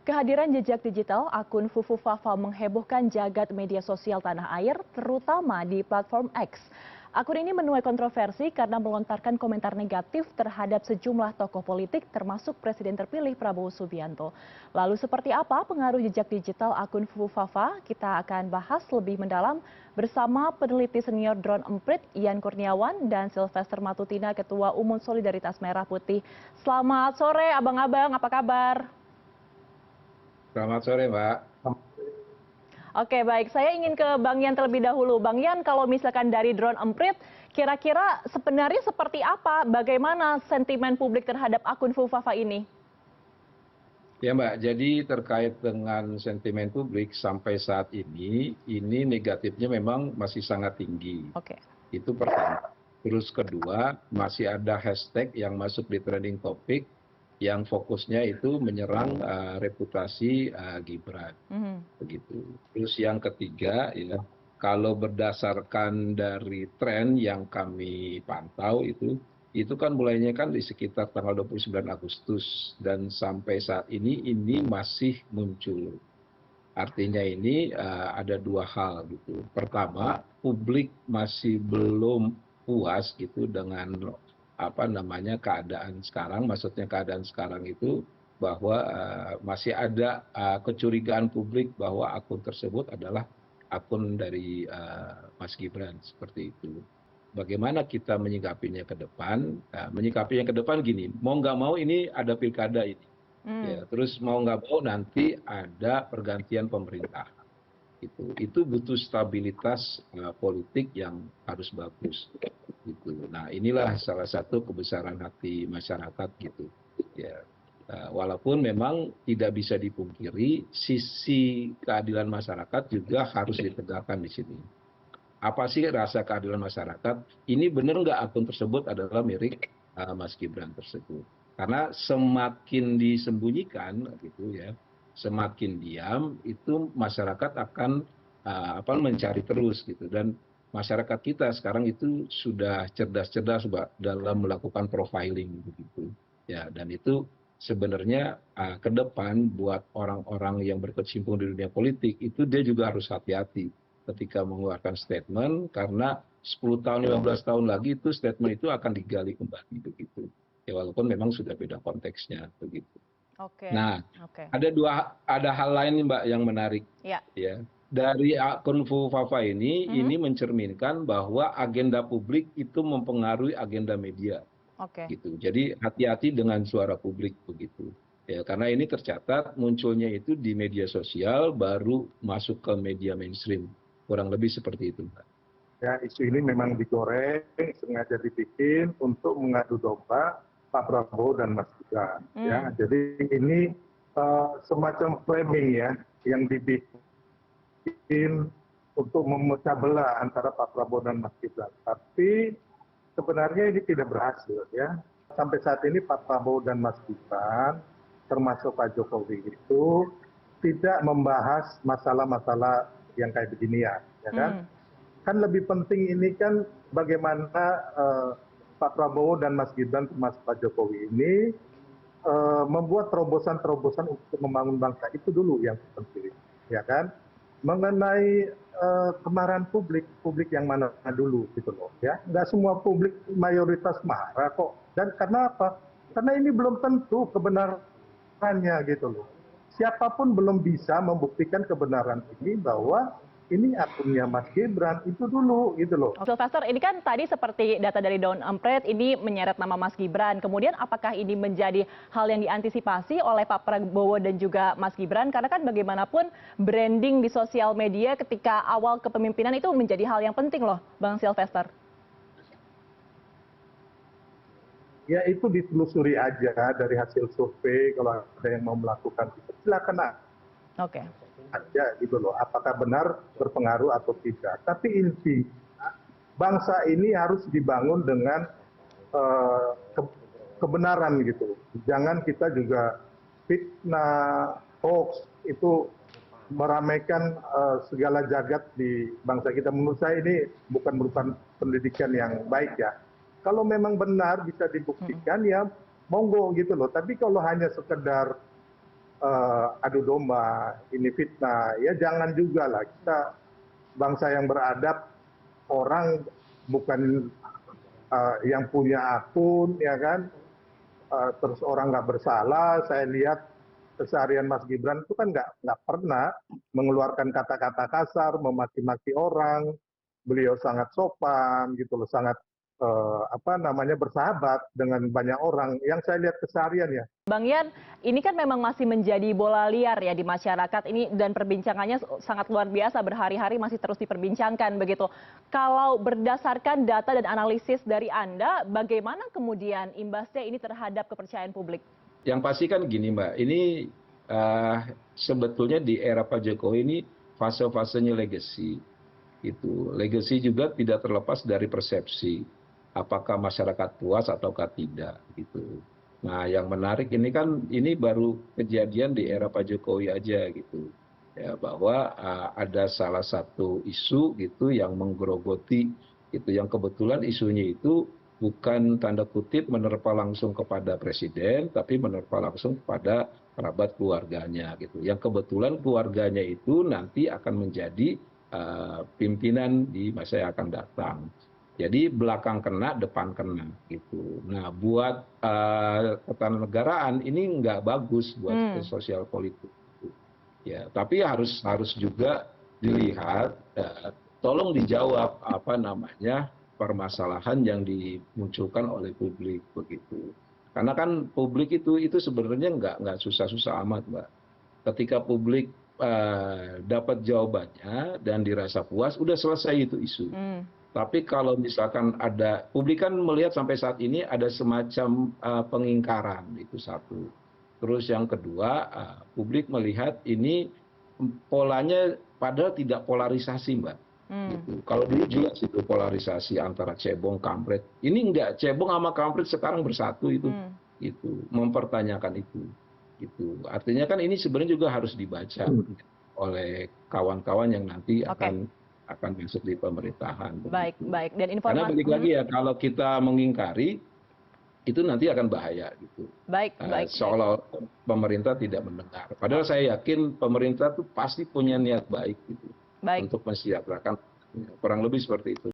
Kehadiran jejak digital akun Fufu Fafa menghebohkan jagat media sosial tanah air, terutama di platform X. Akun ini menuai kontroversi karena melontarkan komentar negatif terhadap sejumlah tokoh politik termasuk Presiden terpilih Prabowo Subianto. Lalu seperti apa pengaruh jejak digital akun Fufu Fafa? Kita akan bahas lebih mendalam bersama peneliti senior Drone Emprit Ian Kurniawan dan Sylvester Matutina, Ketua Umum Solidaritas Merah Putih. Selamat sore abang-abang, apa kabar? Selamat sore, Mbak. Oke, baik. Saya ingin ke Bang Yan terlebih dahulu. Bang Yan, kalau misalkan dari Drone Emprit, kira-kira sebenarnya seperti apa? Bagaimana sentimen publik terhadap akun Fufafa ini? Ya, Mbak. Jadi terkait dengan sentimen publik sampai saat ini negatifnya memang masih sangat tinggi. Oke. Itu pertama. Terus kedua, masih ada hashtag yang masuk di trending topik yang fokusnya itu menyerang reputasi Gibran. Begitu. Terus yang ketiga, ya, kalau berdasarkan dari tren yang kami pantau itu kan mulainya kan di sekitar tanggal 29 Agustus dan sampai saat ini masih muncul. Artinya ini ada dua hal gitu. Pertama, publik masih belum puas gitu dengan apa namanya keadaan sekarang. Maksudnya keadaan sekarang itu bahwa masih ada kecurigaan publik bahwa akun tersebut adalah akun dari Mas Gibran seperti itu. Bagaimana kita menyikapinya ke depan? Menyikapinya ke depan gini, mau nggak mau ini ada pilkada ini. Ya, terus mau nggak mau nanti ada pergantian pemerintah. Itu butuh stabilitas politik yang harus bagus. Gitu. Nah, inilah salah satu kebesaran hati masyarakat gitu. Ya, walaupun memang tidak bisa dipungkiri sisi keadilan masyarakat juga harus ditegakkan di sini. Apa sih rasa keadilan masyarakat? Ini benar nggak akun tersebut adalah milik Mas Gibran tersebut? Karena semakin disembunyikan, gitu ya, semakin diam, itu masyarakat akan mencari terus gitu. Dan masyarakat kita sekarang itu sudah cerdas-cerdas dalam melakukan profiling begitu. Ya, dan itu sebenarnya ke depan buat orang-orang yang berkecimpung di dunia politik itu dia juga harus hati-hati ketika mengeluarkan statement karena 10 tahun 15 tahun lagi itu statement itu akan digali kembali begitu. Ya walaupun memang sudah beda konteksnya begitu. Oke. Nah, Oke. ada hal lain nih, Mbak, yang menarik. Ya. Ya. Dari akun Fufafa ini mencerminkan bahwa agenda publik itu mempengaruhi agenda media. Oke. Gitu. Jadi hati-hati dengan suara publik begitu. Ya, karena ini tercatat munculnya itu di media sosial baru masuk ke media mainstream. Kurang lebih seperti itu, Mbak. Ya, isu ini memang digoreng, sengaja dibikin untuk mengadu domba Pak Prabowo dan Mas Gibran. Ya, jadi ini semacam framing ya yang dibikin untuk memecah belah antara Pak Prabowo dan Mas Gibran. Tapi sebenarnya ini tidak berhasil ya. Sampai saat ini Pak Prabowo dan Mas Gibran, termasuk Pak Jokowi itu tidak membahas masalah-masalah yang kayak beginian, ya kan? Kan lebih penting ini kan bagaimana Pak Prabowo dan Mas Gibran termasuk Pak Jokowi ini membuat terobosan-terobosan untuk membangun bangsa itu dulu yang penting, ya kan? Mengenai kemarahan publik yang mana dulu gitu loh, ya. Nggak semua publik mayoritas marah kok. Dan karena apa? Karena ini belum tentu kebenarannya gitu loh. Siapapun belum bisa membuktikan kebenaran ini bahwa ini akunnya Mas Gibran itu dulu gitu loh. Sylvester, ini kan tadi seperti data dari Drone Emprit ini menyeret nama Mas Gibran. Kemudian apakah ini menjadi hal yang diantisipasi oleh Pak Prabowo dan juga Mas Gibran? Karena kan bagaimanapun branding di sosial media ketika awal kepemimpinan itu menjadi hal yang penting loh, Bang Sylvester. Ya itu ditelusuri aja dari hasil survei, kalau ada yang mau melakukan itu silakan Oke. aja gitu loh, apakah benar berpengaruh atau tidak. Tapi inti bangsa ini harus dibangun dengan kebenaran gitu. Jangan kita juga fitnah, hoax itu meramaikan segala jagat di bangsa kita. Menurut saya ini bukan pendidikan yang baik ya. Kalau memang benar bisa dibuktikan ya monggo gitu loh. Tapi kalau hanya sekedar adu domba, ini fitnah. Ya jangan juga lah, kita bangsa yang beradab, orang bukan yang punya akun, ya kan, terus orang nggak bersalah. Saya lihat keseharian Mas Gibran itu kan nggak pernah mengeluarkan kata-kata kasar, memaki-maki orang. Beliau sangat sopan gitu loh, sangat bersahabat dengan banyak orang. Yang saya lihat keseharian ya. Bang Yan, ini kan memang masih menjadi bola liar ya di masyarakat ini dan perbincangannya sangat luar biasa, berhari-hari masih terus diperbincangkan begitu. Kalau berdasarkan data dan analisis dari Anda, bagaimana kemudian imbasnya ini terhadap kepercayaan publik? Yang pasti kan gini Mbak, ini sebetulnya di era Pak Jokowi ini fase-fasenya legacy. Itu legacy juga tidak terlepas dari persepsi, apakah masyarakat puas ataukah tidak gitu. Nah, yang menarik ini kan ini baru kejadian di era Pak Jokowi aja gitu. Ya, bahwa ada salah satu isu gitu yang menggerogoti gitu, yang kebetulan isunya itu bukan tanda kutip menerpa langsung kepada presiden, tapi menerpa langsung kepada kerabat keluarganya gitu. Yang kebetulan keluarganya itu nanti akan menjadi pimpinan di masa yang akan datang. Jadi belakang kena, depan kena gitu. Nah, buat ketatanegaraan ini nggak bagus buat sosial politik. Ya, tapi harus juga dilihat, tolong dijawab permasalahan yang dimunculkan oleh publik begitu. Karena kan publik itu sebenarnya nggak susah-susah amat, Mbak. Ketika publik dapat jawabannya dan dirasa puas, udah selesai itu isu. Tapi kalau misalkan ada, publik kan melihat sampai saat ini ada semacam pengingkaran, itu satu. Terus yang kedua, publik melihat ini polanya padahal tidak polarisasi, Mbak. Gitu. Kalau dulu juga situ polarisasi antara cebong, kampret. Ini enggak, cebong sama kampret sekarang bersatu itu. Itu mempertanyakan itu. Gitu. Artinya kan ini sebenarnya juga harus dibaca oleh kawan-kawan yang nanti akan masuk di pemerintahan. Baik. Dan informasi. Karena balik lagi ya, kalau kita mengingkari itu nanti akan bahaya gitu. Baik. Seolah pemerintah tidak mendengar. Padahal saya yakin pemerintah tuh pasti punya niat baik gitu untuk mensejahterakan. Kurang lebih seperti itu.